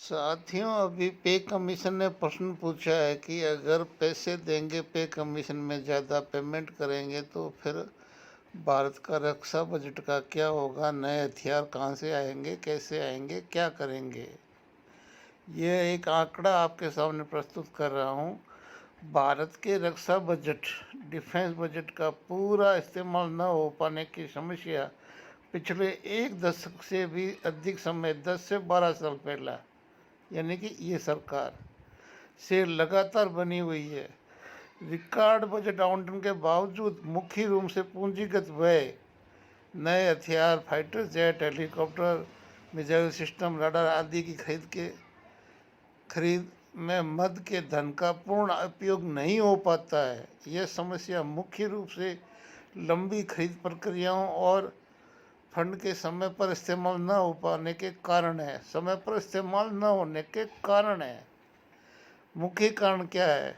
साथियों, अभी पे कमीशन ने प्रश्न पूछा है कि अगर पैसे देंगे, पे कमीशन में ज़्यादा पेमेंट करेंगे तो फिर भारत का रक्षा बजट का क्या होगा? नए हथियार कहाँ से आएंगे, कैसे आएंगे, क्या करेंगे? यह एक आंकड़ा आपके सामने प्रस्तुत कर रहा हूँ। भारत के रक्षा बजट, डिफेंस बजट का पूरा इस्तेमाल न हो पाने की समस्या पिछले एक दशक से भी अधिक समय, 10 से 12 साल पहला, यानी कि ये सरकार से लगातार बनी हुई है। रिकॉर्ड बजट आवंटन के बावजूद मुख्य रूप से पूंजीगत व्यय, नए हथियार, fighter jet, helicopter, missile system, radar आदि की खरीद में मद के धन का पूर्ण उपयोग नहीं हो पाता है। यह समस्या मुख्य रूप से लंबी खरीद प्रक्रियाओं और फंड के समय पर इस्तेमाल न हो पाने के कारण है। समय पर इस्तेमाल न होने के कारण है। मुख्य कारण क्या है?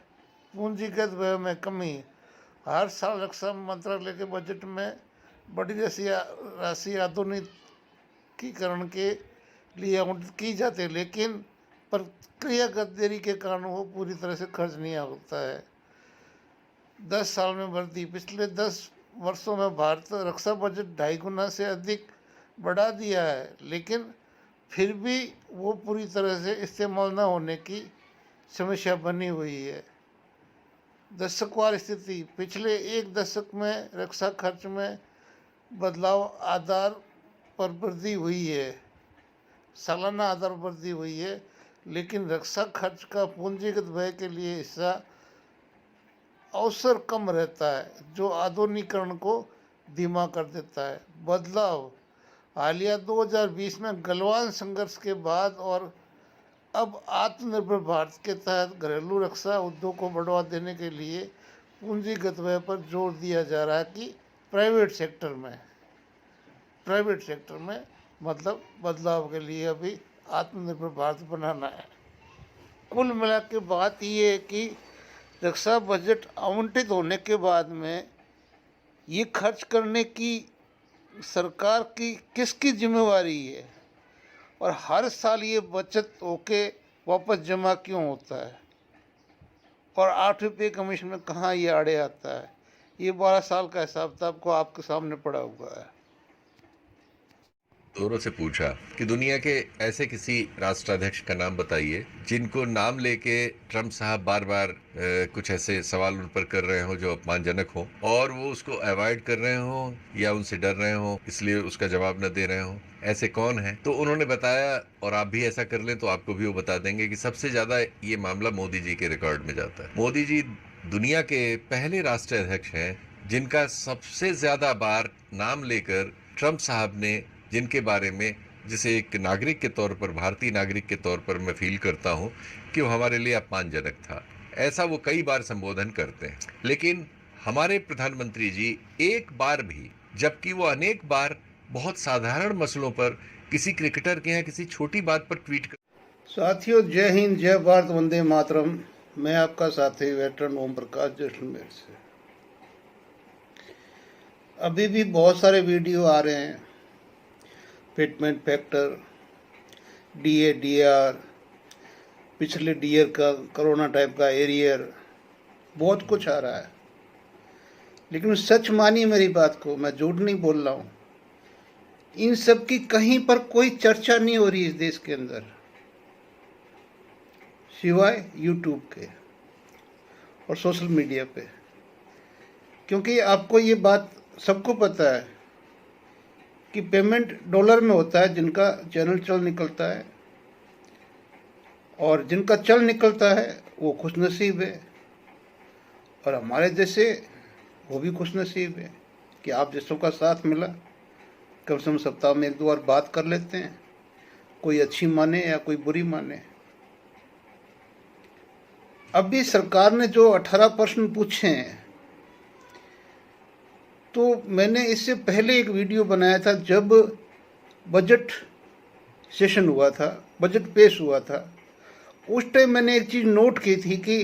पूंजीगत व्यय में कमी। हर साल रक्षा मंत्रालय के बजट में बड़ी राशि आधुनिकीकरण के लिए आवंटित की जाती है, लेकिन प्रक्रियागत देरी के कारण वो पूरी तरह से खर्च नहीं होता है। 10 साल में वृद्धि। पिछले 10 वर्षों में भारत रक्षा बजट 2.5 गुना से अधिक बढ़ा दिया है, लेकिन फिर भी वो पूरी तरह से इस्तेमाल न होने की समस्या बनी हुई है। दशकवार स्थिति। पिछले एक दशक में रक्षा खर्च में बदलाव आधार पर वृद्धि हुई है, सालाना आधार पर वृद्धि हुई है, लेकिन रक्षा खर्च का पूंजीगत व्यय के लिए हिस्सा अवसर कम रहता है, जो आधुनिकीकरण को धीमा कर देता है। बदलाव। हालिया 2020 में गलवान संघर्ष के बाद और अब आत्मनिर्भर भारत के तहत घरेलू रक्षा उद्योग को बढ़ावा देने के लिए पूंजीगत व्यय पर जोर दिया जा रहा है कि प्राइवेट सेक्टर में मतलब बदलाव के लिए अभी आत्मनिर्भर भारत बनाना है। कुल मिला के बात ये है कि रक्षा बजट आवंटित होने के बाद में ये खर्च करने की सरकार की किसकी जिम्मेवारी है, और हर साल ये बचत होके वापस जमा क्यों होता है, और 8वें पे कमीशन में कहाँ ये आड़े आता है? ये 12 साल का हिसाब किताब को आपके सामने पड़ा हुआ है। जोरों से पूछा कि दुनिया के ऐसे किसी राष्ट्राध्यक्ष का नाम बताइए जिनको नाम लेके ट्रंप साहब बार बार कुछ ऐसे सवाल उन पर कर रहे हो जो अपमानजनक हो, और वो उसको अवॉइड कर रहे हो या उनसे डर रहे हो इसलिए उसका जवाब न दे रहे हो। ऐसे कौन है? तो उन्होंने बताया, और आप भी ऐसा कर लें तो आपको भी वो बता देंगे कि सबसे ज्यादा ये मामला मोदी जी के रिकॉर्ड में जाता है। मोदी जी दुनिया के पहले राष्ट्राध्यक्ष हैं जिनका सबसे ज्यादा बार नाम लेकर ट्रंप साहब ने, जिनके बारे में, जिसे एक नागरिक के तौर पर, भारतीय नागरिक के तौर पर मैं फील करता हूं कि वो हमारे लिए अपमानजनक था, ऐसा वो कई बार संबोधन करते हैं। लेकिन हमारे प्रधानमंत्री जी एक बार भी, जबकि वो अनेक बार बहुत साधारण मसलों पर किसी क्रिकेटर के यहाँ किसी छोटी बात पर ट्वीट कर। साथियों, जय हिंद, जय भारत, वंदे मातरम। मैं आपका साथी वेटरन ओम प्रकाश जैसलमेर से। अभी भी बहुत सारे वीडियो आ रहे हैं, फिटमेंट फैक्टर, डीए, डीआर, पिछले डीयर का, कोरोना टाइप का एरियर, बहुत कुछ आ रहा है। लेकिन सच मानिए मेरी बात को, मैं झूठ नहीं बोल रहा हूँ। इन सब की कहीं पर कोई चर्चा नहीं हो रही इस देश के अंदर, सिवाय यूट्यूब के और सोशल मीडिया पे। क्योंकि आपको ये बात सबको पता है कि पेमेंट डॉलर में होता है, जिनका चैनल चल निकलता है, और जिनका चल निकलता है वो खुशनसीब है, और हमारे जैसे वो भी खुशनसीब है कि आप जैसों का साथ मिला। कम से कम सप्ताह में 1-2 बार बात कर लेते हैं, कोई अच्छी माने या कोई बुरी माने। अभी सरकार ने जो 18 प्रश्न पूछे हैं, तो मैंने इससे पहले एक वीडियो बनाया था जब बजट सेशन हुआ था, बजट पेश हुआ था। उस टाइम मैंने एक चीज़ नोट की थी कि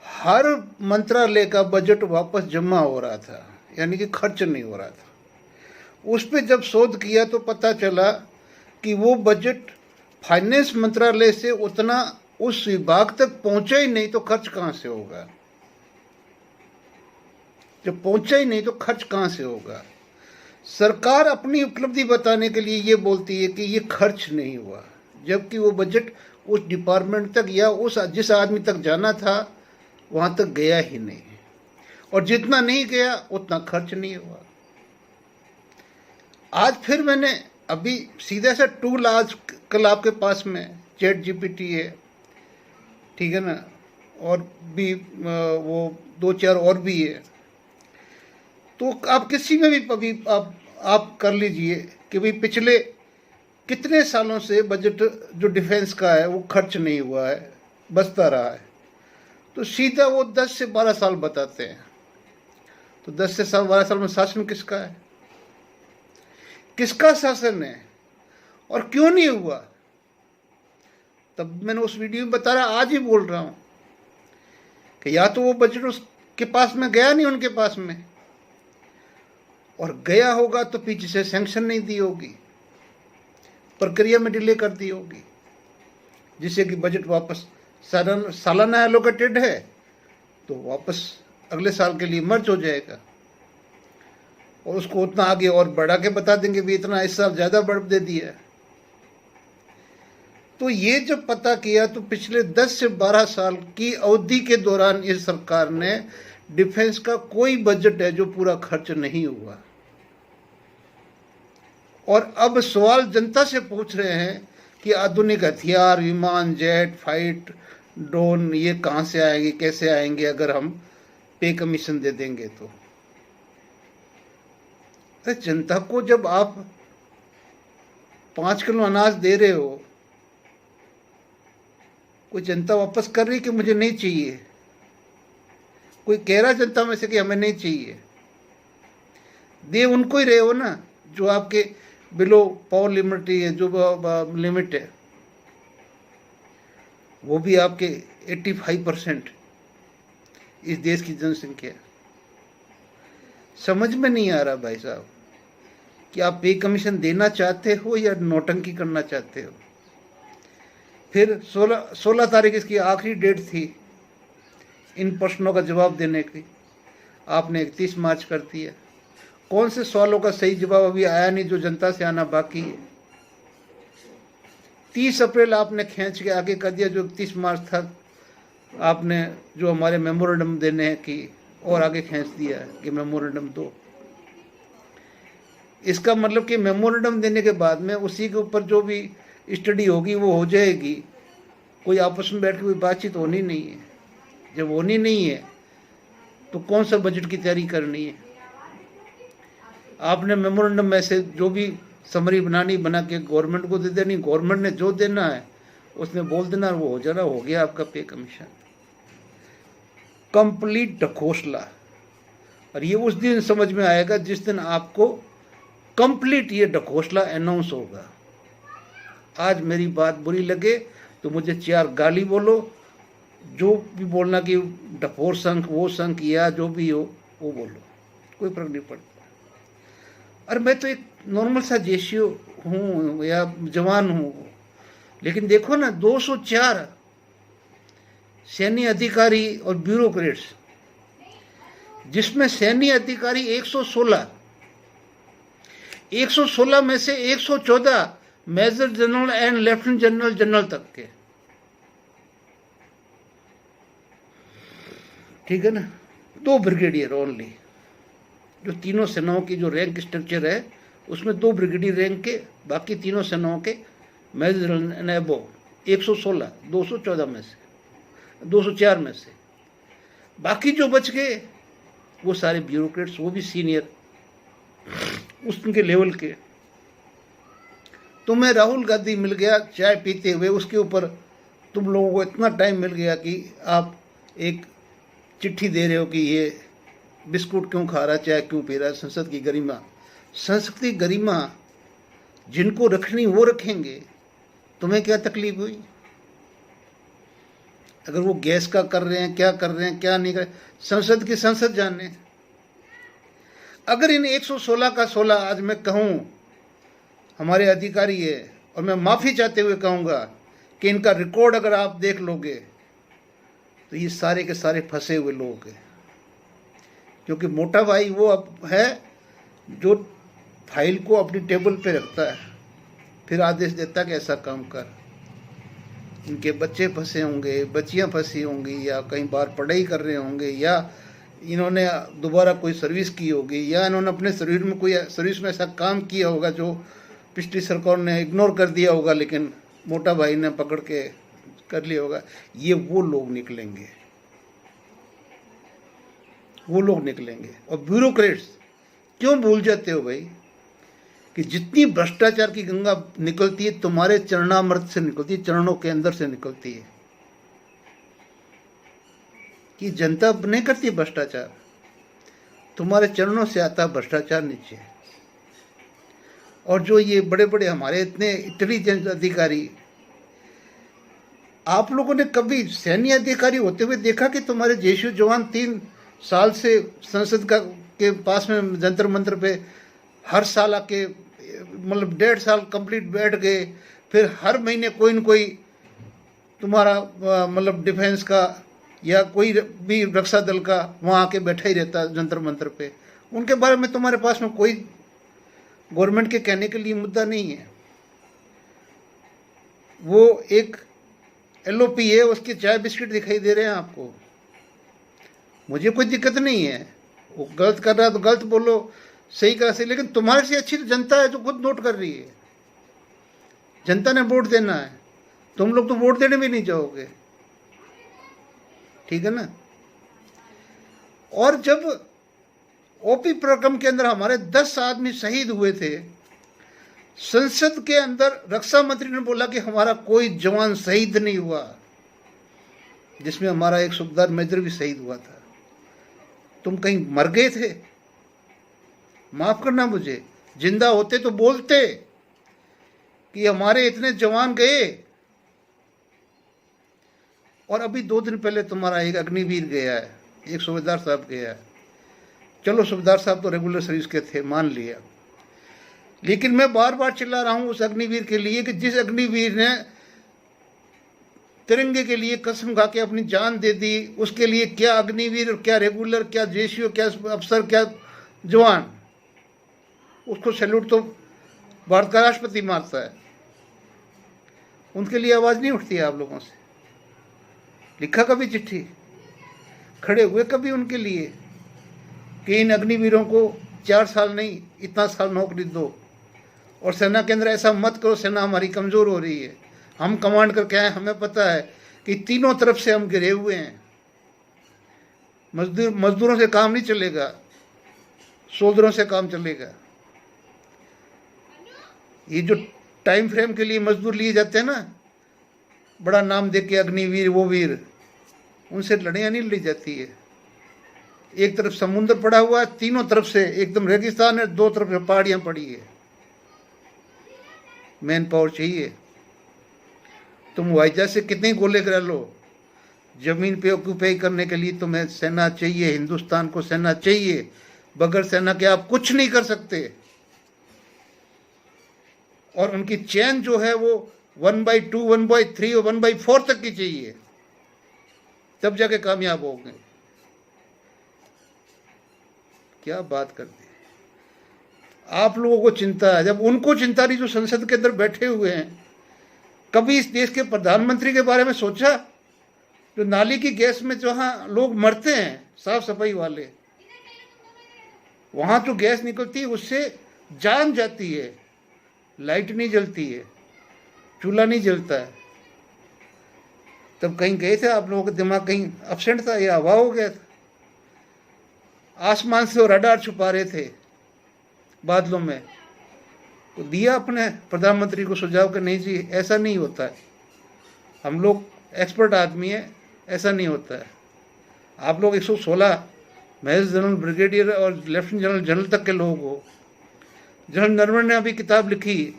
हर मंत्रालय का बजट वापस जमा हो रहा था, यानी कि खर्च नहीं हो रहा था। उस पर जब शोध किया तो पता चला कि वो बजट फाइनेंस मंत्रालय से उतना उस विभाग तक पहुंचा ही नहीं तो खर्च कहां से होगा? जब पहुंचा ही नहीं तो खर्च कहां से होगा? सरकार अपनी उपलब्धि बताने के लिए ये बोलती है कि ये खर्च नहीं हुआ, जबकि वो बजट उस डिपार्टमेंट तक या उस जिस आदमी तक जाना था वहां तक गया ही नहीं, और जितना नहीं गया उतना खर्च नहीं हुआ। आज फिर मैंने अभी सीधा सा टूल आज कल आपके पास में चैट जीपीटी है, ठीक है ना, और भी वो 2-4 और भी है, तो आप किसी में भी अभी आप कर लीजिए कि भाई पिछले कितने सालों से बजट जो डिफेंस का है वो खर्च नहीं हुआ है, बचता रहा है, तो सीधा वो 10 से 12 साल बताते हैं। तो 10 से 12 साल में शासन किसका है? किसका शासन है और क्यों नहीं हुआ? तब मैंने उस वीडियो में बता रहा, आज ही बोल रहा हूं कि या तो वो बजट उसके पास में गया नहीं, उनके पास में, और गया होगा तो पीछे से सैंक्शन नहीं दी होगी, प्रक्रिया में डिले कर दी होगी, जिससे कि बजट वापस सालाना एलोकेटेड है तो वापस अगले साल के लिए मर्ज हो जाएगा, और उसको उतना आगे और बढ़ा के बता देंगे भी इतना इस साल ज़्यादा बढ़ दे दिया। तो ये जब पता किया तो पिछले 10 से 12 साल की अवधि के दौरान इस सरकार ने डिफेंस का कोई बजट है जो पूरा खर्च नहीं हुआ। और अब सवाल जनता से पूछ रहे हैं कि आधुनिक हथियार, विमान, जेट, फाइट, ड्रोन ये कहाँ से आएंगे, कैसे आएंगे अगर हम पे कमीशन दे देंगे तो? अरे जनता को जब आप 5 किलो अनाज दे रहे हो, कोई जनता वापस कर रही कि मुझे नहीं चाहिए? कोई कह रहा जनता में से कि हमें नहीं चाहिए? दे उनको ही रहे हो ना जो आपके बिलो पावर लिमिट है, जो लिमिट है वो भी आपके 85% इस देश की जनसंख्या। समझ में नहीं आ रहा भाई साहब कि आप पे कमीशन देना चाहते हो या नौटंकी करना चाहते हो। फिर 16 तारीख इसकी आखिरी डेट थी इन प्रश्नों का जवाब देने की, आपने 31 मार्च कर दिया। कौन से सवालों का सही जवाब अभी आया नहीं जो जनता से आना बाकी है? 30 अप्रैल आपने खींच के आगे कर दिया, जो 31 मार्च तक आपने जो हमारे मेमोरेंडम देने हैं कि और आगे खींच दिया है कि मेमोरेंडम दो। इसका मतलब कि मेमोरेंडम देने के बाद में उसी के ऊपर जो भी स्टडी होगी वो हो जाएगी, कोई आपस में बैठ के कोई बातचीत होनी नहीं है। जब होनी नहीं है तो कौन सा बजट की तैयारी करनी है? आपने मेमोरेंडम में से जो भी समरी बनानी बना के गवर्नमेंट को दे देनी, गवर्नमेंट ने जो देना है उसने बोल देना, वो हो जाना, हो गया आपका पे कमीशन। कंप्लीट ढकोसला। और ये उस दिन समझ में आएगा जिस दिन आपको कंप्लीट ये ढकोसला अनाउंस होगा। आज मेरी बात बुरी लगे तो मुझे 4 गाली बोलो, जो भी बोलना कि डफोर संख, वो संख या जो भी हो वो बोलो, कोई फर्क नहीं पड़ता। और मैं तो एक नॉर्मल सा जेशियो हूँ या जवान हूँ, लेकिन देखो ना 204 सैन्य अधिकारी और ब्यूरोक्रेट्स, जिसमें सैन्य अधिकारी 116 में से 114 major general and lieutenant general तक के, ठीक है ना, 2 ब्रिगेडियर ओनली, जो तीनों सेनाओं की जो रैंक स्ट्रक्चर है उसमें 2 ब्रिगेडियर रैंक के, बाकी तीनों सेनाओं के मेजर जनरल एबो 116, 214 में से 204 में से, बाकी जो बच गए वो सारे ब्यूरोक्रेट्स, वो भी सीनियर उसके लेवल के। तुम्हें राहुल गांधी मिल गया चाय पीते हुए, उसके ऊपर तुम लोगों को इतना टाइम मिल गया कि आप एक चिट्ठी दे रहे हो कि ये बिस्कुट क्यों खा रहा, चाय क्यों पी रहा। संसद की गरिमा, संसद की गरिमा जिनको रखनी वो रखेंगे, तुम्हें क्या तकलीफ हुई? अगर वो गैस का कर रहे हैं, क्या कर रहे हैं, क्या नहीं कर रहे, संसद की संसद जाने। अगर इन 116 का 16 आज मैं कहूँ हमारे अधिकारी है और मैं माफ़ी चाहते हुए कहूँगा कि इनका रिकॉर्ड अगर आप देख लोगे तो ये सारे के सारे फंसे हुए लोग हैं। क्योंकि मोटा भाई वो अब है जो फाइल को अपनी टेबल पे रखता है, फिर आदेश देता है कि ऐसा काम कर। इनके बच्चे फंसे होंगे, बच्चियां फंसी होंगी, या कहीं बाहर पढ़ाई कर रहे होंगे, या इन्होंने दोबारा कोई सर्विस की होगी, या इन्होंने अपने सर्विस में ऐसा काम किया होगा जो पिछली सरकार ने इग्नोर कर दिया होगा, लेकिन मोटा भाई ने पकड़ के कर लिया होगा। ये वो लोग निकलेंगे, वो लोग निकलेंगे। और ब्यूरोक्रेट्स क्यों भूल जाते हो भाई कि जितनी भ्रष्टाचार की गंगा निकलती है तुम्हारे चरणामृत से निकलती है, चरणों के अंदर से निकलती है। कि जनता नहीं करती भ्रष्टाचार, तुम्हारे चरणों से आता भ्रष्टाचार नीचे। और जो ये बड़े बड़े हमारे इतने इंटेलिजेंट अधिकारी, आप लोगों ने कभी सैन्य अधिकारी होते हुए देखा कि तुम्हारे जेशू जवान 3 साल से संसद के पास में जंतर मंतर पे हर साल आके मतलब 1.5 साल कंप्लीट बैठ गए, फिर हर महीने कोई न कोई तुम्हारा मतलब डिफेंस का या कोई भी रक्षा दल का वहाँ आके बैठा ही रहता जंतर मंतर पे। उनके बारे में तुम्हारे पास में कोई गवर्नमेंट के कहने के लिए मुद्दा नहीं है। वो एक LOP है, उसके चाय बिस्किट दिखाई दे रहे हैं आपको। मुझे कोई दिक्कत नहीं है, वो गलत कर रहा है तो गलत बोलो, सही करा सही, लेकिन तुम्हारे से अच्छी तो जनता है जो खुद नोट कर रही है। जनता ने वोट देना है, तुम लोग तो वोट देने भी नहीं जाओगे, ठीक है ना। और जब OP प्रकरण के अंदर हमारे 10 आदमी शहीद हुए थे, संसद के अंदर रक्षा मंत्री ने बोला कि हमारा कोई जवान शहीद नहीं हुआ, जिसमें हमारा एक सूबेदार मेजर भी शहीद हुआ था। तुम कहीं मर गए थे? माफ करना मुझे, जिंदा होते तो बोलते कि हमारे इतने जवान गए। और अभी 2 दिन पहले तुम्हारा एक अग्निवीर गया है, एक सूबेदार साहब गया है। चलो सूबेदार साहब तो रेगुलर सर्विस के थे, मान लिया, लेकिन मैं बार बार चिल्ला रहा हूं उस अग्निवीर के लिए कि जिस अग्निवीर ने तिरंगे के लिए कसम खा के अपनी जान दे दी, उसके लिए क्या अग्निवीर, क्या रेगुलर, क्या जेसीओ, क्या अफसर, क्या जवान, उसको सैल्यूट तो भारत का राष्ट्रपति मारता है। उनके लिए आवाज नहीं उठती है आप लोगों से? लिखा कभी चिट्ठी, खड़े हुए कभी उनके लिए कि इन अग्निवीरों को 4 साल नहीं इतना साल नौकरी दो, और सेना के अंदर ऐसा मत करो, सेना हमारी कमजोर हो रही है, हम कमांड करके आए, हमें पता है कि तीनों तरफ से हम घिरे हुए हैं, मजदूरों से काम नहीं चलेगा, सोल्जरों से काम चलेगा। ये जो टाइम फ्रेम के लिए मजदूर लिए जाते हैं ना, बड़ा नाम दे के अग्निवीर वो वीर, उनसे लड़ाइयाँ नहीं लड़ी जाती है। एक तरफ समुद्र पड़ा हुआ है, तीनों तरफ से एकदम रेगिस्तान है, 2 तरफ से पहाड़ियाँ पड़ी है, मैन पावर चाहिए। तुम हवाई जहाज से कितने गोले करा लो, जमीन पे ऑक्यूपाई करने के लिए तुम्हें सेना चाहिए, हिंदुस्तान को सेना चाहिए, बगैर सेना के आप कुछ नहीं कर सकते। और उनकी चैन जो है वो 1/2, 1/3 और 1/4 तक की चाहिए, तब जाके कामयाब होंगे। क्या बात करते हैं आप लोगों को चिंता है, जब उनको चिंता नहीं जो संसद के अंदर बैठे हुए हैं। कभी इस देश के प्रधानमंत्री के बारे में सोचा? जो नाली की गैस में जहां लोग मरते हैं, साफ सफाई वाले, वहां जो गैस निकलती है उससे जान जाती है, लाइट नहीं जलती है, चूल्हा नहीं जलता है। तब कहीं गए थे आप लोगों का दिमाग, कहीं अपसेंट था या हवा हो गया था? आसमान से वो रडार छुपा रहे थे बादलों में, तो दिया अपने प्रधानमंत्री को सुझाव कि नहीं जी ऐसा नहीं होता है, हम लोग एक्सपर्ट आदमी है, ऐसा नहीं होता है। आप लोग 116 मेजर जनरल, ब्रिगेडियर और लेफ्टिनेंट जनरल, जनरल तक के लोग हो। जनरल नरवण ने अभी किताब लिखी,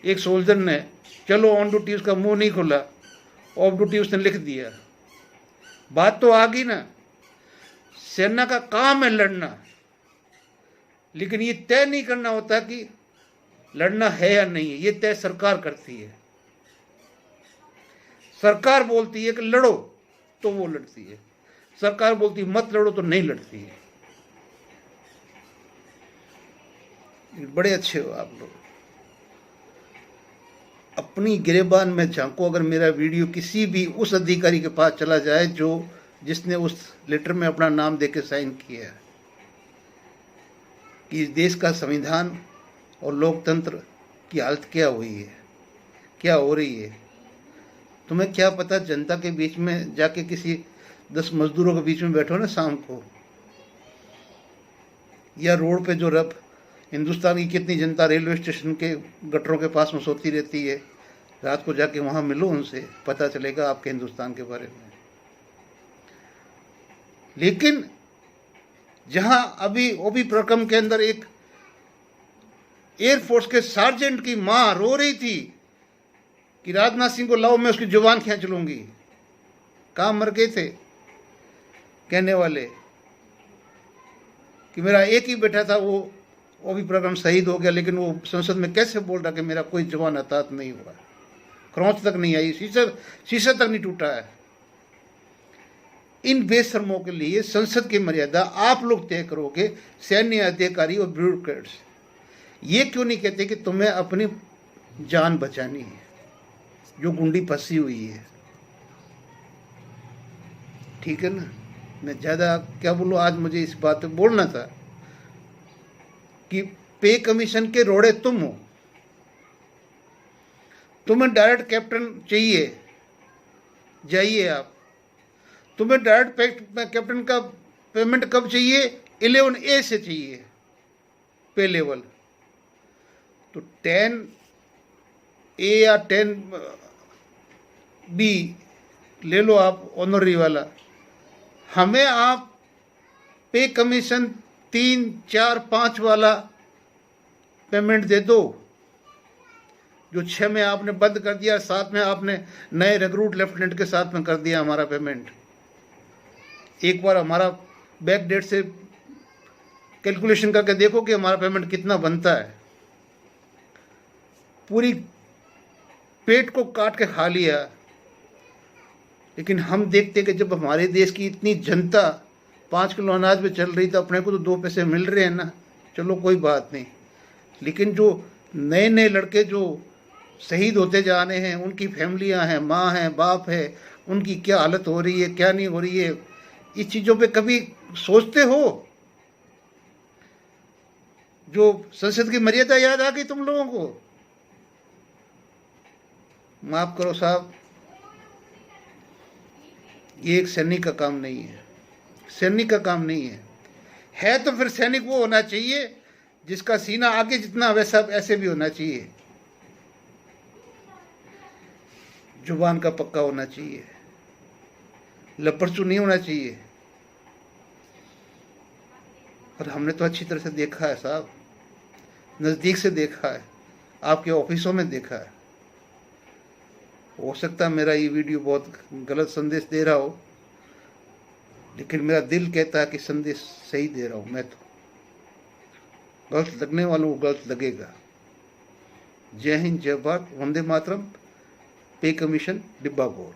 एक सोल्जर ने, चलो ऑन ड्यूटी, उसका मुंह नहीं खुला, ऑफ ड्यूटी उसने लिख दिया। बात तो आ गई ना, सेना का काम है लड़ना, लेकिन ये तय नहीं करना होता कि लड़ना है या नहीं है ये तय सरकार करती है। सरकार बोलती है कि लड़ो तो वो लड़ती है, सरकार बोलती है मत लड़ो तो नहीं लड़ती है। बड़े अच्छे हो आप लोग, अपनी गिरेबान में झांको। अगर मेरा वीडियो किसी भी उस अधिकारी के पास चला जाए जिसने उस लेटर में अपना नाम देके साइन किया है कि इस देश का संविधान और लोकतंत्र की हालत क्या हुई है, क्या हो रही है, तुम्हें क्या पता? जनता के बीच में जाके किसी 10 मजदूरों के बीच में बैठो ना शाम को, या रोड पे जो रब हिंदुस्तान की कितनी जनता रेलवे स्टेशन के गटरों के पास में सोती रहती है, रात को जाके वहां मिलो उनसे, पता चलेगा आपके हिंदुस्तान के बारे में। लेकिन जहां अभी ओबी प्रकम के अंदर एक एयरफोर्स के सार्जेंट की मां रो रही थी कि राजनाथ सिंह को लाओ मैं उसकी जुबान खींच लूंगी, कहां मर गए थे कहने वाले कि मेरा एक ही बेटा था वो भी प्रोग्राम शहीद हो गया, लेकिन वो संसद में कैसे बोल रहा कि मेरा कोई जवान हताहत नहीं हुआ, क्रॉच तक नहीं आई, शीशा तक नहीं टूटा है। इन बेशर्मों के लिए संसद की मर्यादा आप लोग तय करोगे, सैन्य अधिकारी और ब्यूरोक्रेट्स। ये क्यों नहीं कहते कि तुम्हें अपनी जान बचानी है जो गुंडी फंसी हुई है? ठीक है ना, मैं ज्यादा क्या बोलूं, आज मुझे इस बात पे बोलना था कि पे कमीशन के रोड़े तुम हो, तुम्हें डायरेक्ट कैप्टन चाहिए, जाइए आप। तुम्हें डायरेक्ट कैप्टन का पेमेंट कब चाहिए? 11A से चाहिए पे लेवल। तो 10A या 10B ले लो आप ऑनरी वाला, हमें आप पे कमीशन 3, 4, 5 वाला पेमेंट दे दो, जो 6 में आपने बंद कर दिया, 7 में आपने नए रिक्रूट लेफ्टिनेंट के साथ में कर दिया हमारा पेमेंट। एक बार हमारा बैक डेट से कैलकुलेशन करके देखो कि हमारा पेमेंट कितना बनता है। पूरी पेट को काट के खा लिया, लेकिन हम देखते कि जब हमारे देश की इतनी जनता 5 किलो अनाज पे चल रही, तो अपने को तो 2 पैसे मिल रहे हैं ना, चलो कोई बात नहीं। लेकिन जो नए नए लड़के जो शहीद होते जा रहे हैं, उनकी फैमिलियां हैं, माँ हैं, बाप है, उनकी क्या हालत हो रही है, क्या नहीं हो रही है, इस चीज़ों पे कभी सोचते हो? जो संसद की मर्यादा याद आ गई तुम लोगों को? माफ करो साहब, ये एक सैनिक का काम नहीं है, सैनिक का काम नहीं है तो फिर सैनिक वो होना चाहिए जिसका सीना आगे जितना वैसा ऐसे भी होना चाहिए, जुबान का पक्का होना चाहिए, लपरचू नहीं होना चाहिए। और हमने तो अच्छी तरह से देखा है साहब, नज़दीक से देखा है, आपके ऑफिसों में देखा है। हो सकता है मेरा ये वीडियो बहुत गलत संदेश दे रहा हो, लेकिन मेरा दिल कहता है कि संदेश सही दे रहा हूँ मैं। तो गलत लगने वालों को गलत लगेगा। जय हिंद, जय भारत, वंदे मातरम, पे कमीशन डिब्बा गोल।